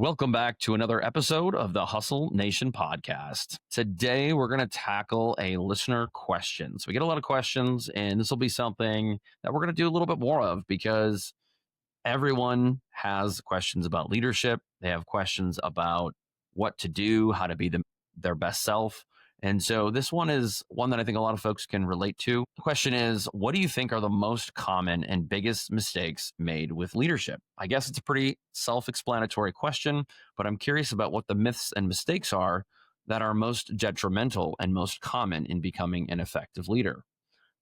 Welcome back to another episode of the Hustle Nation podcast. Today, we're going to tackle a listener question. So, we get a lot of questions, and this will be something that we're going to do a little bit more of because everyone has questions about leadership. They have questions about what to do, how to be their best self. And so this one is one that I think a lot of folks can relate to. The question is, what do you think are the most common and biggest mistakes made with leadership? I guess it's a pretty self-explanatory question, but I'm curious about what the myths and mistakes are that are most detrimental and most common in becoming an effective leader.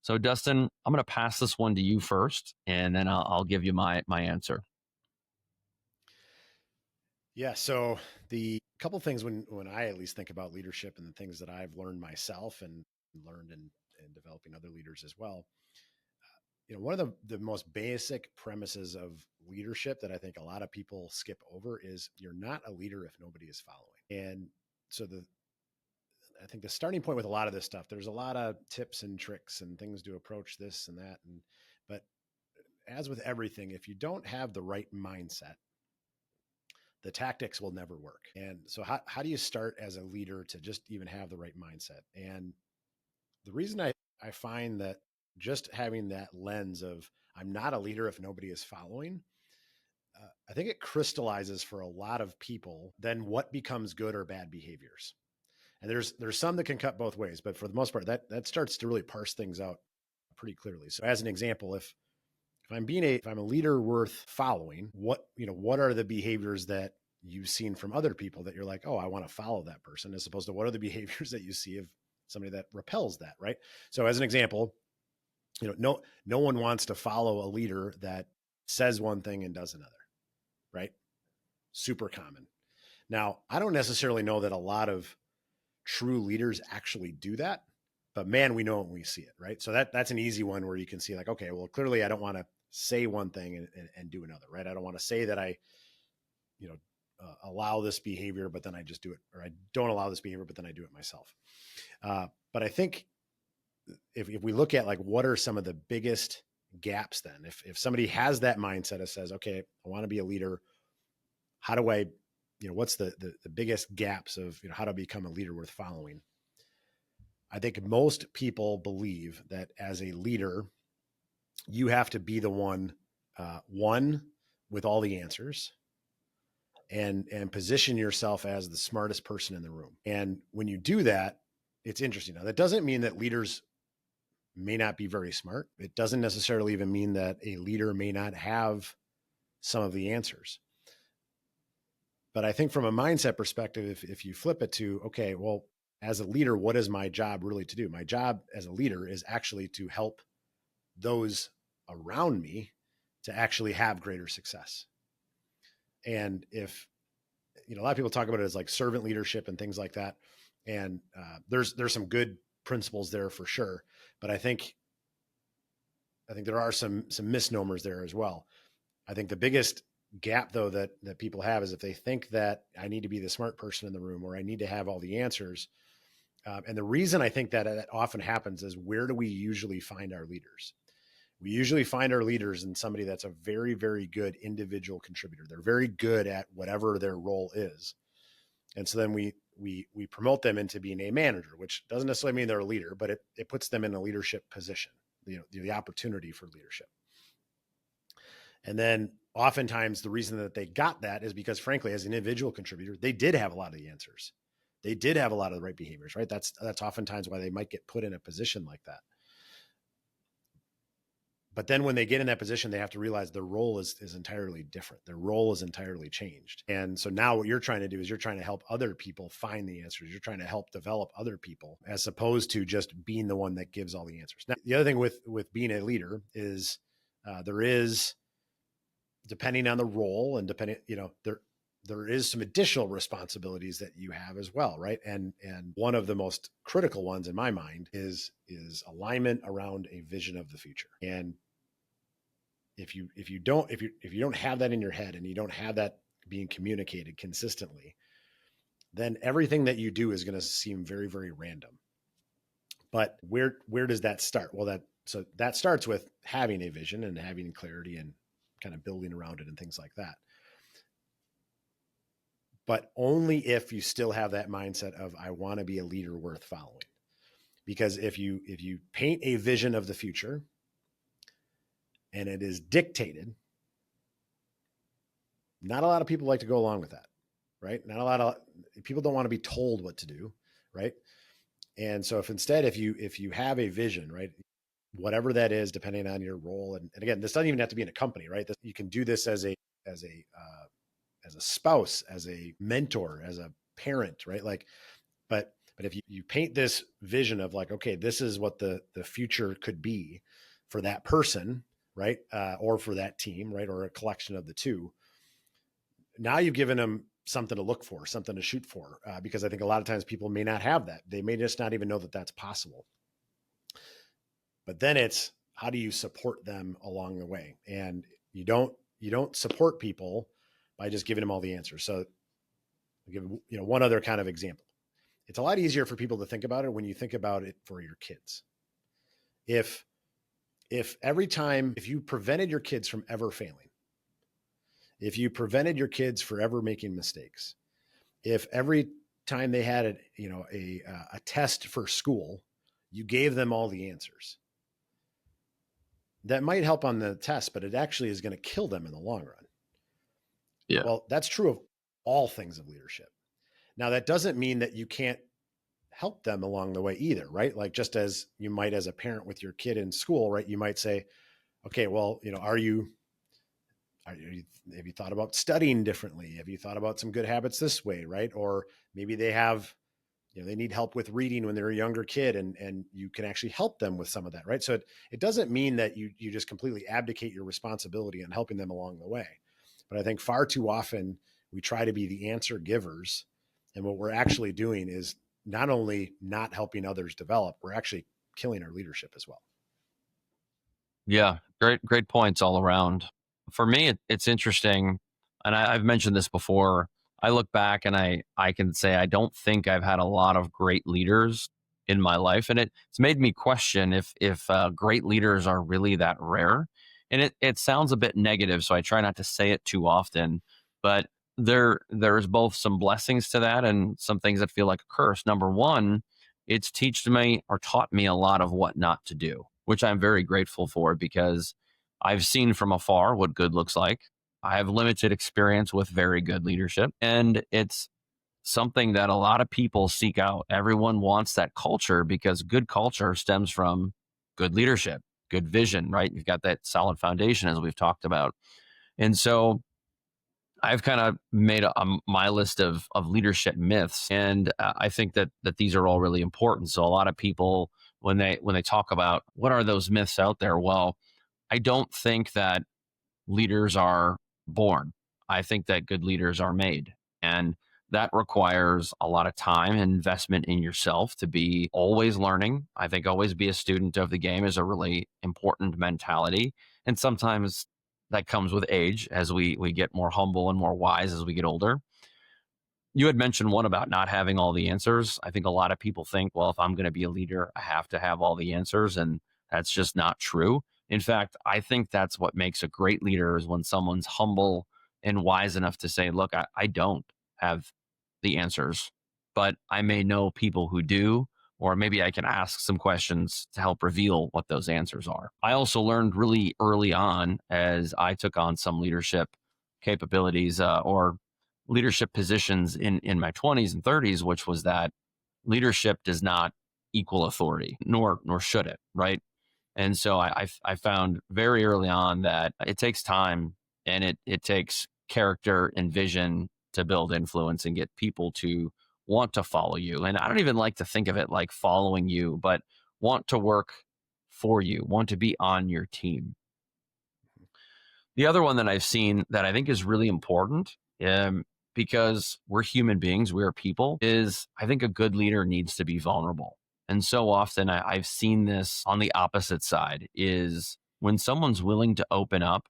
So, Dustin, I'm going to pass this one to you first, and then I'll give you my answer. Yeah. So the couple things when I at least think about leadership and the things that I've learned myself and learned in developing other leaders as well. One of the most basic premises of leadership that I think a lot of people skip over is you're not a leader if nobody is following. And so I think the starting point with a lot of this stuff, there's a lot of tips and tricks and things to approach this and that. But as with everything, if you don't have the right mindset, the tactics will never work. And so how do you start as a leader to just even have the right mindset? And the reason I find that just having that lens of I'm not a leader if nobody is following, I think it crystallizes for a lot of people then what becomes good or bad behaviors. And there's some that can cut both ways, but for the most part, that starts to really parse things out pretty clearly. So as an example, if I'm a leader worth following, what are the behaviors that you've seen from other people that you're like, oh, I want to follow that person, as opposed to what are the behaviors that you see of somebody that repels that, right? So as an example, no one wants to follow a leader that says one thing and does another, right? Super common. Now, I don't necessarily know that a lot of true leaders actually do that, but man, we know it when we see it, right? So that's an easy one where you can see like, okay, well, clearly I don't want to say one thing and do another, right? I don't want to say that I, allow this behavior, but then I just do it, or I don't allow this behavior, but then I do it myself. But I think if we look at like, what are some of the biggest gaps then, if somebody has that mindset that says, okay, I want to be a leader, how do I, what's the biggest gaps of, how to become a leader worth following? I think most people believe that as a leader, you have to be the one with all the answers and position yourself as the smartest person in the room. And when you do that, it's interesting. Now, that doesn't mean that leaders may not be very smart. It doesn't necessarily even mean that a leader may not have some of the answers. But I think from a mindset perspective, if you flip it to, okay, well, as a leader, what is my job really to do? My job as a leader is actually to help those around me to actually have greater success. And if, a lot of people talk about it as like servant leadership and things like that. And there's some good principles there for sure. But I think there are some misnomers there as well. I think the biggest gap though that people have is if they think that I need to be the smart person in the room or I need to have all the answers. And the reason I think that often happens is, where do we usually find our leaders? We usually find our leaders in somebody that's a very, very good individual contributor. They're very good at whatever their role is. And so then we promote them into being a manager, which doesn't necessarily mean they're a leader, but it puts them in a leadership position, the opportunity for leadership. And then oftentimes the reason that they got that is because, frankly, as an individual contributor, they did have a lot of the answers. They did have a lot of the right behaviors, right? That's oftentimes why they might get put in a position like that. But then when they get in that position, they have to realize their role is entirely different. Their role is entirely changed. And so now what you're trying to do is you're trying to help other people find the answers. You're trying to help develop other people, as opposed to just being the one that gives all the answers. Now, the other thing with being a leader is there is, depending on the role and depending, there is some additional responsibilities that you have as well, right? And one of the most critical ones in my mind is alignment around a vision of the future. And if you don't have that in your head and you don't have that being communicated consistently, then everything that you do is going to seem very, very random. But where does that start? Well, that starts with having a vision and having clarity and kind of building around it and things like that. but only if you still have that mindset of, I want to be a leader worth following. Because if you paint a vision of the future and it is dictated, not a lot of people like to go along with that, right? Not a lot of people don't want to be told what to do, right? And so if instead, if you have a vision, right, whatever that is, depending on your role, and again, this doesn't even have to be in a company, right? You can do this as a spouse, as a mentor, as a parent, right? Like, but if you paint this vision of like, okay, this is what the future could be for that person, right, or for that team, right, or a collection of the two. Now you've given them something to look for, something to shoot for, because I think a lot of times people may not have that. They may just not even know that that's possible. But then it's, how do you support them along the way? And you don't support people by just giving them all the answers. So I'll give one other kind of example. It's a lot easier for people to think about it when you think about it for your kids. If every time, if you prevented your kids from ever failing, if you prevented your kids from ever making mistakes, if every time they had a test for school, you gave them all the answers, that might help on the test, but it actually is going to kill them in the long run. Yeah. Well, that's true of all things of leadership. Now, that doesn't mean that you can't help them along the way either, right? Like, just as you might, as a parent with your kid in school, right? You might say, okay, well, have you thought about studying differently? Have you thought about some good habits this way, right? Or maybe they have, they need help with reading when they're a younger kid, and you can actually help them with some of that, right? So it doesn't mean that you just completely abdicate your responsibility on helping them along the way. But I think far too often we try to be the answer givers, and what we're actually doing is not only not helping others develop, we're actually killing our leadership as well. Yeah, great points all around. For me, it's interesting, and I've mentioned this before. I look back and I can say I don't think I've had a lot of great leaders in my life, and it's made me question if great leaders are really that rare. And it sounds a bit negative, so I try not to say it too often. But there's both some blessings to that and some things that feel like a curse. Number one, it's taught me a lot of what not to do, which I'm very grateful for because I've seen from afar what good looks like. I have limited experience with very good leadership, and it's something that a lot of people seek out. Everyone wants that culture because good culture stems from good leadership, good vision, right? You've got that solid foundation, as we've talked about. And so I've kind of made my list of leadership myths, and I think that these are all really important. So a lot of people, when they talk about what are those myths out there, well, I don't think that leaders are born. I think that good leaders are made, and that requires a lot of time and investment in yourself to be always learning. I think always be a student of the game is a really important mentality, and sometimes that comes with age as we get more humble and more wise as we get older. You had mentioned one about not having all the answers. I think a lot of people think, well, if I'm going to be a leader, I have to have all the answers. And that's just not true. In fact, I think that's what makes a great leader is when someone's humble and wise enough to say, look, I don't have the answers, but I may know people who do, or maybe I can ask some questions to help reveal what those answers are. I also learned really early on as I took on some leadership capabilities or leadership positions in my 20s and 30s, which was that leadership does not equal authority, nor should it, right? And so I found very early on that it takes time and it takes character and vision to build influence and get people to want to follow you. And I don't even like to think of it like following you, but want to work for you, want to be on your team. The other one that I've seen that I think is really important, because we're human beings, we are people, is I think a good leader needs to be vulnerable. And so often I've seen this on the opposite side is when someone's willing to open up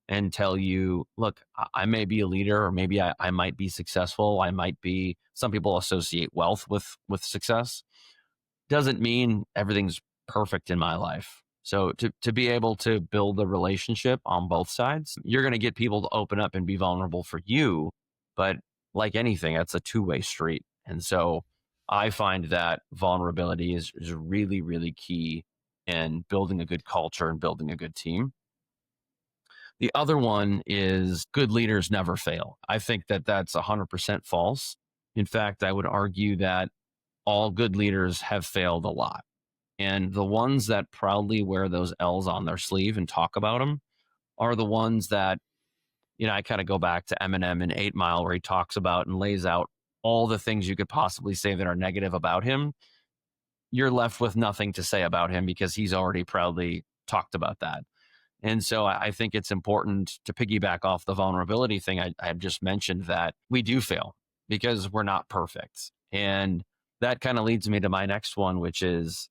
and tell you, look, I may be a leader or maybe I might be successful. I might be, some people associate wealth with success. Doesn't mean everything's perfect in my life. So to be able to build a relationship on both sides, you're going to get people to open up and be vulnerable for you, but like anything, that's a two-way street. And so I find that vulnerability is really, really key in building a good culture and building a good team. The other one is good leaders never fail. I think that that's 100% false. In fact, I would argue that all good leaders have failed a lot. And the ones that proudly wear those L's on their sleeve and talk about them are the ones that, I kind of go back to Eminem in 8 Mile, where he talks about and lays out all the things you could possibly say that are negative about him. You're left with nothing to say about him because he's already proudly talked about that. And so I think it's important to piggyback off the vulnerability thing I just mentioned, that we do fail because we're not perfect. And that kind of leads me to my next one, which is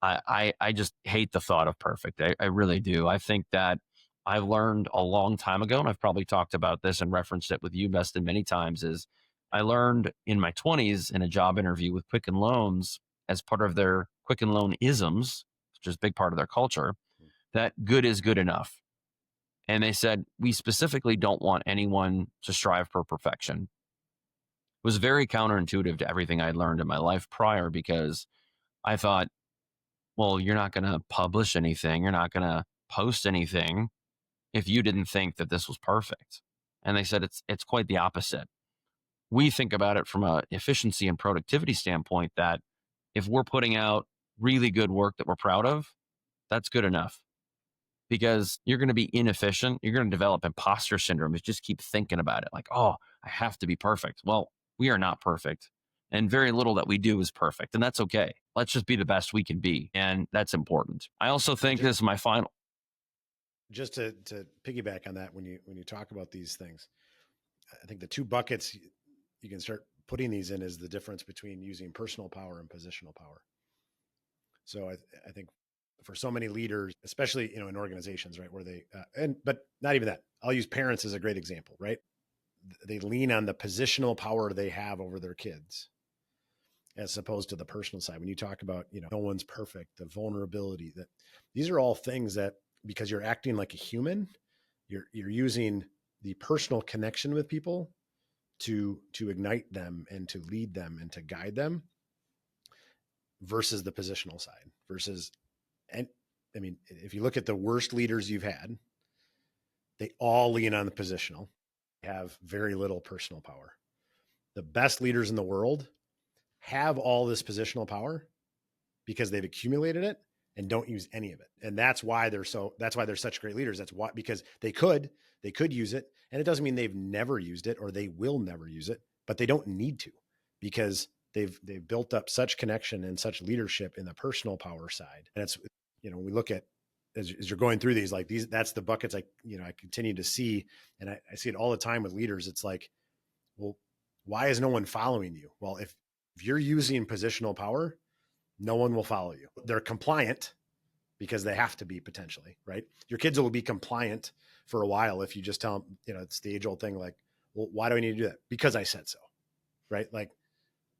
I just hate the thought of perfect. I really do. I think that I learned a long time ago, and I've probably talked about this and referenced it with you, Beston, many times, is I learned in my 20s in a job interview with Quicken Loans as part of their Quicken Loan isms, which is a big part of their culture, that good is good enough. And they said, we specifically don't want anyone to strive for perfection. It was very counterintuitive to everything I'd learned in my life prior, because I thought, well, you're not going to publish anything. You're not going to post anything if you didn't think that this was perfect. And they said, it's quite the opposite. We think about it from a efficiency and productivity standpoint, that if we're putting out really good work that we're proud of, that's good enough. Because you're going to be inefficient. You're going to develop imposter syndrome. You just keep thinking about it like, oh, I have to be perfect. Well, we are not perfect. And very little that we do is perfect. And that's okay. Let's just be the best we can be. And that's important. I also think this is my final. Just to piggyback on that, when you talk about these things, I think the two buckets you can start putting these in is the difference between using personal power and positional power. So I think for so many leaders, especially, in organizations, right, where they, but not even that, I'll use parents as a great example, right? They lean on the positional power they have over their kids as opposed to the personal side. When you talk about, no one's perfect, the vulnerability, that these are all things that, because you're acting like a human, you're using the personal connection with people to ignite them and to lead them and to guide them, versus the positional side. Versus, and I mean, if you look at the worst leaders you've had, they all lean on the positional, have very little personal power. The best leaders in the world have all this positional power because they've accumulated it and don't use any of it. And that's why they're such great leaders. That's why, because they could use it. And it doesn't mean they've never used it or they will never use it, but they don't need to, because they've built up such connection and such leadership in the personal power side. And it's, when we look at, as you're going through these, like these, that's the buckets I continue to see. And I see it all the time with leaders. It's like, well, why is no one following you? Well, if you're using positional power, no one will follow you. They're compliant because they have to be, potentially, right? Your kids will be compliant for a while if you just tell them, it's the age old thing, like, well, why do I need to do that? Because I said so, right? Like,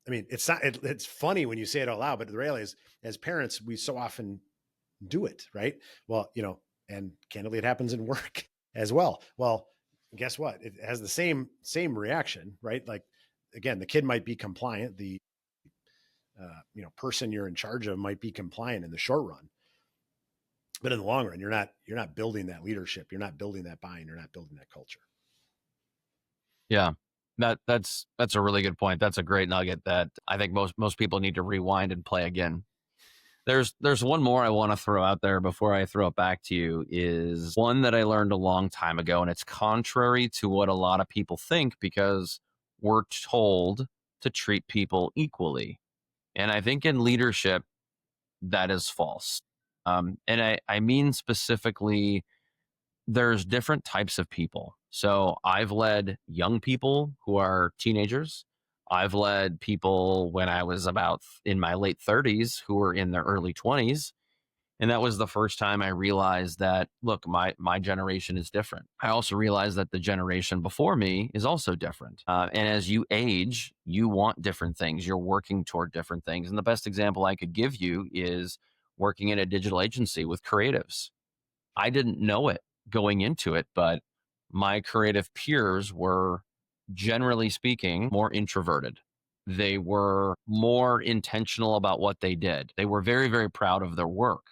I mean, it's not, it's funny when you say it out loud, but the reality is, as parents, we so often do it, right? Well, and candidly, it happens in work as well. Well, guess what? It has the same reaction, right? Like, again, the kid might be compliant. The person you're in charge of might be compliant in the short run, but in the long run, you're not building that leadership. You're not building that buy-in. You're not building that culture. Yeah, that's a really good point. That's a great nugget that I think most people need to rewind and play again. There's one more I want to throw out there before I throw it back to you, is one that I learned a long time ago, and it's contrary to what a lot of people think, because we're told to treat people equally. And I think in leadership, that is false. And I mean specifically, there's different types of people. So I've led young people who are teenagers. I've led people when I was about in my late 30s who were in their early 20s. And that was the first time I realized that, look, my generation is different. I also realized that the generation before me is also different. And as you age, you want different things. You're working toward different things. And the best example I could give you is working in a digital agency with creatives. I didn't know it going into it, but my creative peers were generally speaking, more introverted. They were more intentional about what they did. They were very, very proud of their work.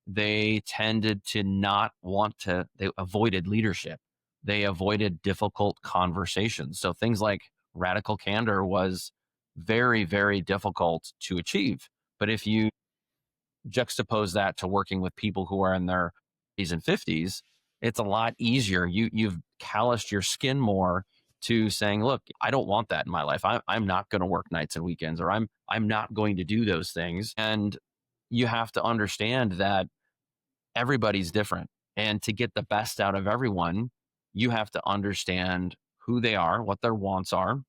They tended to not want to, they avoided leadership. They avoided difficult conversations. So things like radical candor was very, very difficult to achieve. But if you juxtapose that to working with people who are in their 40s and 50s, it's a lot easier. You've calloused your skin more to saying, look, I don't want that in my life. I'm not going to work nights and weekends, or I'm not going to do those things. And you have to understand that everybody's different. And to get the best out of everyone, you have to understand who they are, what their wants are,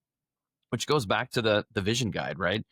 which goes back to the vision guide, right?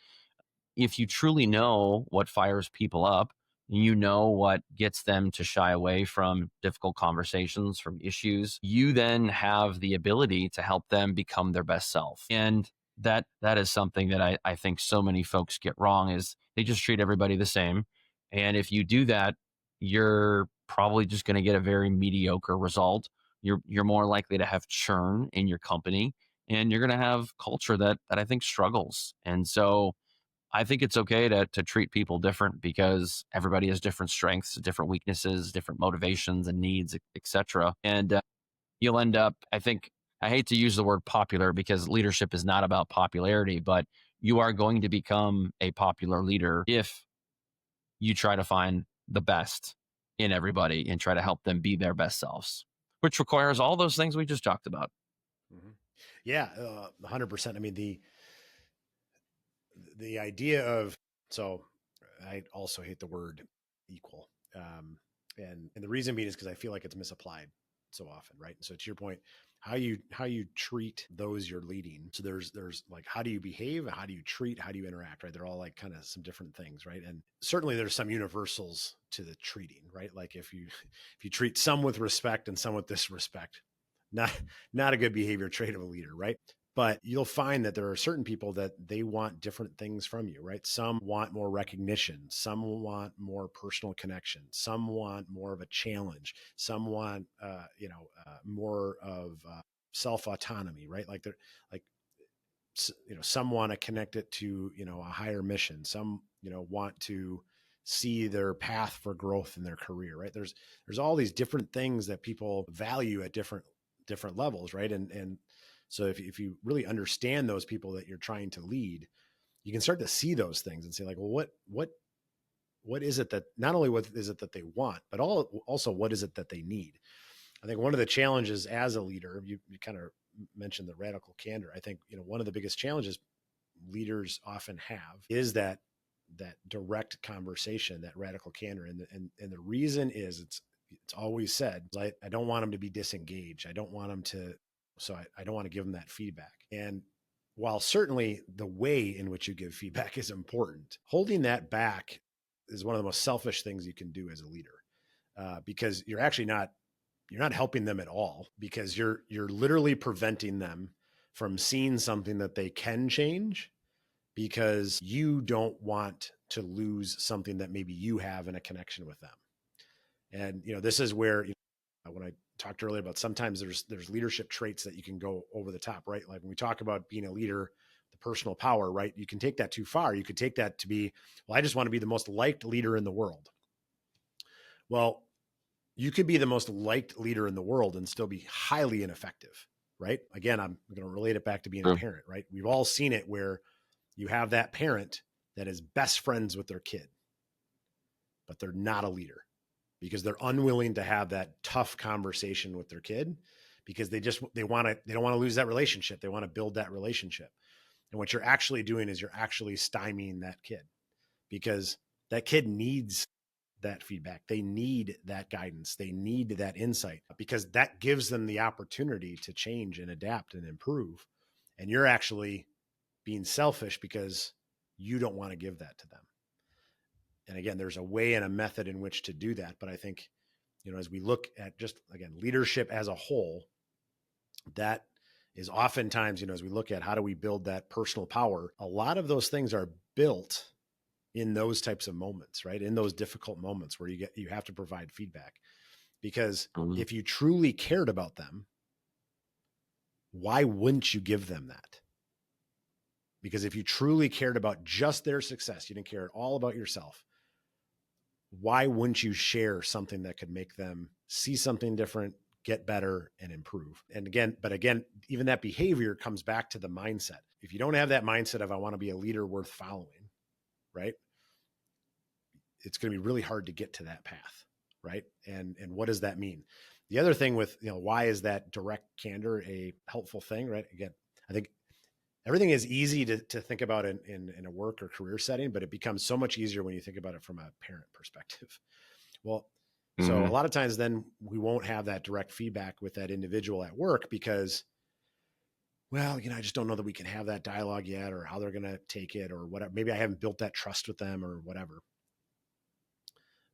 If you truly know what fires people up, you know what gets them to shy away from difficult conversations, from issues, you then have the ability to help them become their best self. And that is something that I think so many folks get wrong, is they just treat everybody the same. And if you do that, you're probably just going to get a very mediocre result. You're more likely to have churn in your company, and you're going to have culture that I think struggles. And so I think it's okay to treat people different, because everybody has different strengths, different weaknesses, different motivations and needs, etc. And you'll end up, I think, I hate to use the word popular, because leadership is not about popularity, but you are going to become a popular leader if you try to find the best in everybody and try to help them be their best selves, which requires all those things we just talked about. Mm-hmm. Yeah, 100%. I mean, the idea of, so I also hate the word equal. And the reason being is because I feel like it's misapplied so often, right? So to your point, how you treat those you're leading. So there's like, how do you behave? How do you treat? How do you interact? Right? They're all like kind of some different things, right? And certainly there's some universals to the treating, right? Like if you treat some with respect and some with disrespect, not not a good behavior trait of a leader, right? But you'll find that there are certain people that they want different things from you, right? Some want more recognition, some want more personal connection, some want more of a challenge, some want more of self autonomy, right? Like they're like, some want to connect it to a higher mission, some want to see their path for growth in their career, right? There's all these different things that people value at different levels, right? And so if you really understand those people that you're trying to lead, you can start to see those things and say like, well, what is it that, not only what is it that they want, but also what is it that they need? I think one of the challenges as a leader, you kind of mentioned the radical candor. I think, one of the biggest challenges leaders often have is that direct conversation, that radical candor. And the reason is it's always said, I don't want them to be disengaged. I don't want them to, so I don't want to give them that feedback. And while certainly the way in which you give feedback is important, holding that back is one of the most selfish things you can do as a leader, because you're actually not helping them at all, because you're literally preventing them from seeing something that they can change, because you don't want to lose something that maybe you have in a connection with them. And this is where, when I talked earlier about, sometimes there's leadership traits that you can go over the top, right? Like when we talk about being a leader, the personal power, right? You can take that too far. You could take that to be, well, I just want to be the most liked leader in the world. Well, you could be the most liked leader in the world and still be highly ineffective, right? Again, I'm going to relate it back to being a parent, right? We've all seen it where you have that parent that is best friends with their kid, but they're not a leader, because they're unwilling to have that tough conversation with their kid, because they don't want to lose that relationship. They want to build that relationship. And what you're actually doing is you're actually stymieing that kid, because that kid needs that feedback. They need that guidance. They need that insight, because that gives them the opportunity to change and adapt and improve. And you're actually being selfish because you don't want to give that to them. And again, there's a way and a method in which to do that. But I think, as we look at just, again, leadership as a whole, that is oftentimes, as we look at how do we build that personal power, a lot of those things are built in those types of moments, right? In those difficult moments where you have to provide feedback, because if you truly cared about them, why wouldn't you give them that? Because if you truly cared about just their success, you didn't care at all about yourself, why wouldn't you share something that could make them see something different, get better, and improve? And again, even that behavior comes back to the mindset. If you don't have that mindset of, I want to be a leader worth following, right? It's going to be really hard to get to that path, right? And what does that mean? The other thing with, why is that direct candor a helpful thing, right? Again, I think everything is easy to think about in a work or career setting, but it becomes so much easier when you think about it from a parent perspective. Well, so a lot of times then we won't have that direct feedback with that individual at work because, well, I just don't know that we can have that dialogue yet, or how they're going to take it, or whatever. Maybe I haven't built that trust with them or whatever.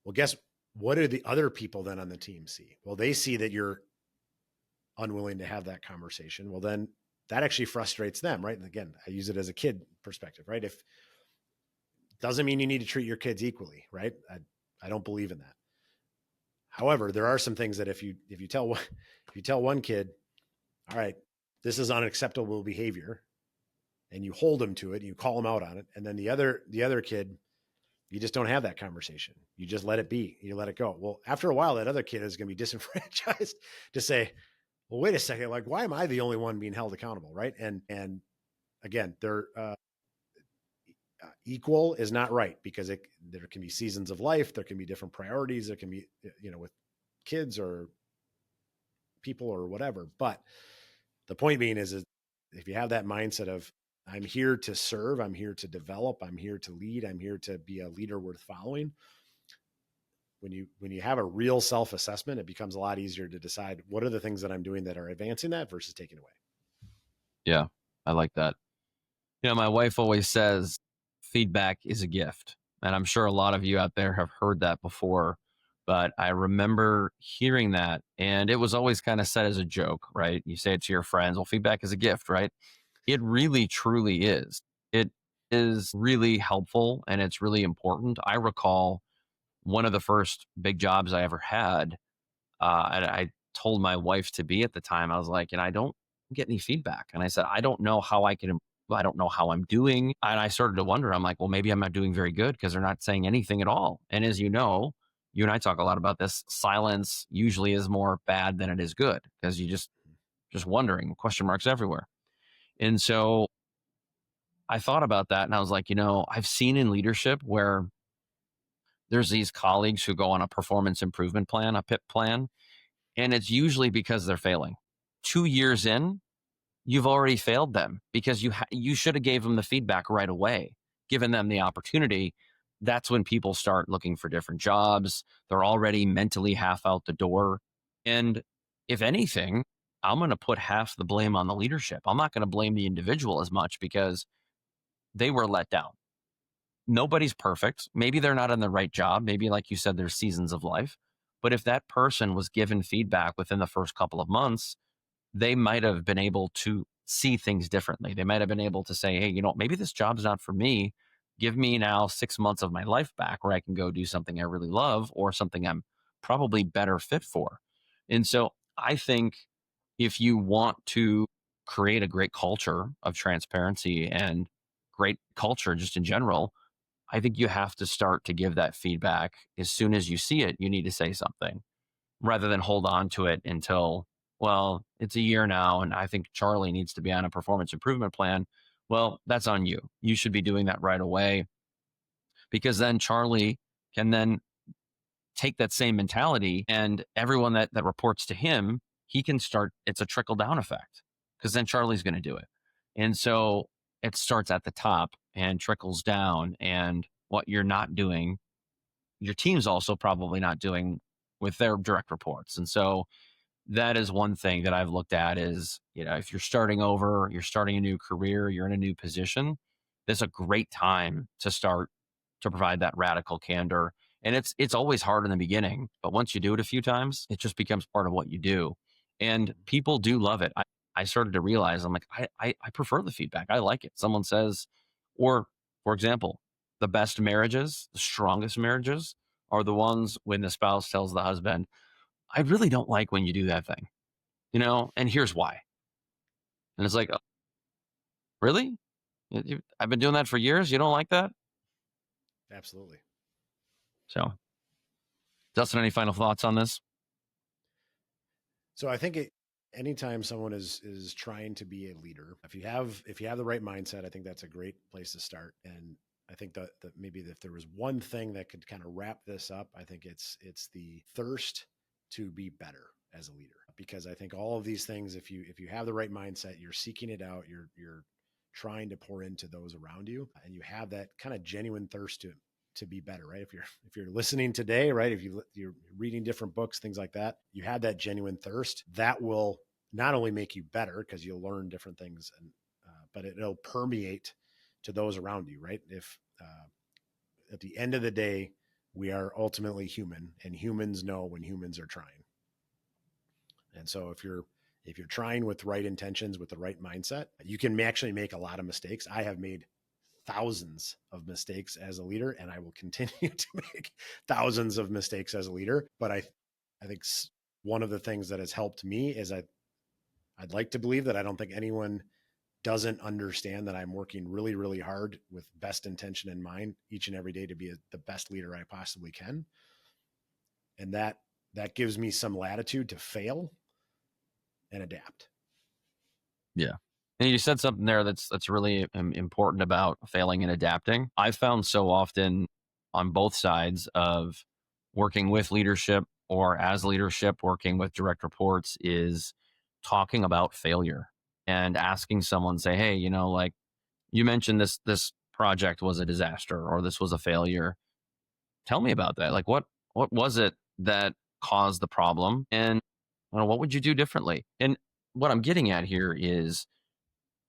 Well, guess what do the other people then on the team see? Well, they see that you're unwilling to have that conversation. Well, then that actually frustrates them, right? And again, I use it as a kid perspective, right? If doesn't mean you need to treat your kids equally, right? I don't believe in that. However, there are some things that if you tell one kid, all right, this is unacceptable behavior, and you hold them to it, and you call them out on it, and then the other kid, you just don't have that conversation. You just let it be. You let it go. Well, after a while, that other kid is going to be disenfranchised to say, well, wait a second, like, why am I the only one being held accountable, right? And again, they're equal is not right, because there can be seasons of life, there can be different priorities, there can be, with kids or people or whatever. But the point being is if you have that mindset of, I'm here to serve, I'm here to develop, I'm here to lead, I'm here to be a leader worth following. When you have a real self-assessment, it becomes a lot easier to decide what are the things that I'm doing that are advancing that versus taking away. Yeah, I like that. My wife always says feedback is a gift. And I'm sure a lot of you out there have heard that before. But I remember hearing that, and it was always kind of said as a joke, right? You say it to your friends, well, feedback is a gift, right? It really, truly is. It is really helpful and it's really important. I recall one of the first big jobs I ever had. And I told my wife to be at the time, I was like, and I don't get any feedback. And I said, I don't know how I don't know how I'm doing. And I started to wonder, I'm like, well, maybe I'm not doing very good because they're not saying anything at all. And as you know, you and I talk a lot about this. Silence usually is more bad than it is good because you just wondering, question marks everywhere. And so I thought about that and I was like, I've seen in leadership where there's these colleagues who go on a performance improvement plan, a PIP plan, and it's usually because they're failing. 2 years in, you've already failed them because you should have gave them the feedback right away, given them the opportunity. That's when people start looking for different jobs. They're already mentally half out the door. And if anything, I'm going to put half the blame on the leadership. I'm not going to blame the individual as much because they were let down. Nobody's perfect. Maybe they're not in the right job. Maybe, like you said, there's seasons of life. But if that person was given feedback within the first couple of months, they might have been able to see things differently. They might have been able to say, hey, maybe this job's not for me. Give me now 6 months of my life back where I can go do something I really love or something I'm probably better fit for. And so I think if you want to create a great culture of transparency and great culture just in general, I think you have to start to give that feedback as soon as you see it. You need to say something rather than hold on to it until, well, it's a year now and I think Charlie needs to be on a performance improvement plan. Well, that's on you. You should be doing that right away because then Charlie can then take that same mentality and everyone that reports to him, he can start, it's a trickle down effect because then Charlie's going to do it. And so it starts at the top and trickles down, and what you're not doing, your team's also probably not doing with their direct reports. And so that is one thing that I've looked at is, if you're starting over, you're starting a new career, you're in a new position, this is a great time to start to provide that radical candor. And it's always hard in the beginning, but once you do it a few times, it just becomes part of what you do. And people do love it. I started to realize, I'm like, I prefer the feedback. I like it. Someone says, or for example, the best marriages, the strongest marriages are the ones when the spouse tells the husband, I really don't like when you do that thing, and here's why. And it's like, "Oh, really? I've been doing that for years. You don't like that?" Absolutely. So, Dustin, any final thoughts on this? So I think anytime someone is trying to be a leader, if you have the right mindset, I think that's a great place to start. And I think that maybe if there was one thing that could kind of wrap this up, I think it's the thirst to be better as a leader. Because I think all of these things, if you have the right mindset, you're seeking it out, you're trying to pour into those around you, and you have that kind of genuine thirst to be better, right? If you're listening today, right? If you're reading different books, things like that, you have that genuine thirst that will not only make you better because you'll learn different things, and but it'll permeate to those around you, right? If at the end of the day, we are ultimately human, and humans know when humans are trying. And so if you're trying with right intentions, with the right mindset, you can actually make a lot of mistakes. I have made thousands of mistakes as a leader, and I will continue to make thousands of mistakes as a leader. But I think one of the things that has helped me is I'd like to believe that I don't think anyone doesn't understand that I'm working really, really hard with best intention in mind each and every day to be the best leader I possibly can. And that gives me some latitude to fail and adapt. Yeah. And you said something there that's really important about failing and adapting. I've found so often on both sides of working with leadership or as leadership, working with direct reports is talking about failure and asking someone, say, hey, like you mentioned this project was a disaster or this was a failure. Tell me about that. Like what was it that caused the problem? And what would you do differently? And what I'm getting at here is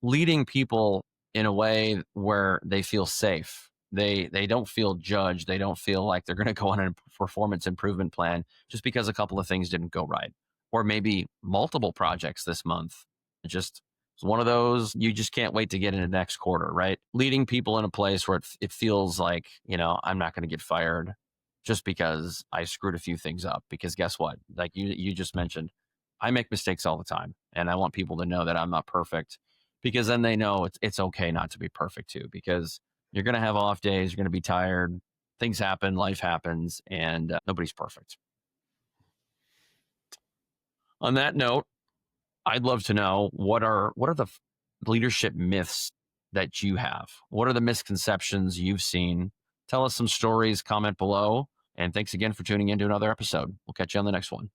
leading people in a way where they feel safe. They don't feel judged. They don't feel like they're going to go on a performance improvement plan just because a couple of things didn't go right, or maybe multiple projects this month. Just it's one of those you just can't wait to get into next quarter, right? Leading people in a place where it feels like I'm not going to get fired just because I screwed a few things up. Because guess what? Like you just mentioned, I make mistakes all the time, and I want people to know that I'm not perfect because then they know it's okay not to be perfect too, because you're going to have off days, you're going to be tired, things happen, life happens, and nobody's perfect. On that note, I'd love to know what are the leadership myths that you have? What are the misconceptions you've seen? Tell us some stories, comment below, and thanks again for tuning in to another episode. We'll catch you on the next one.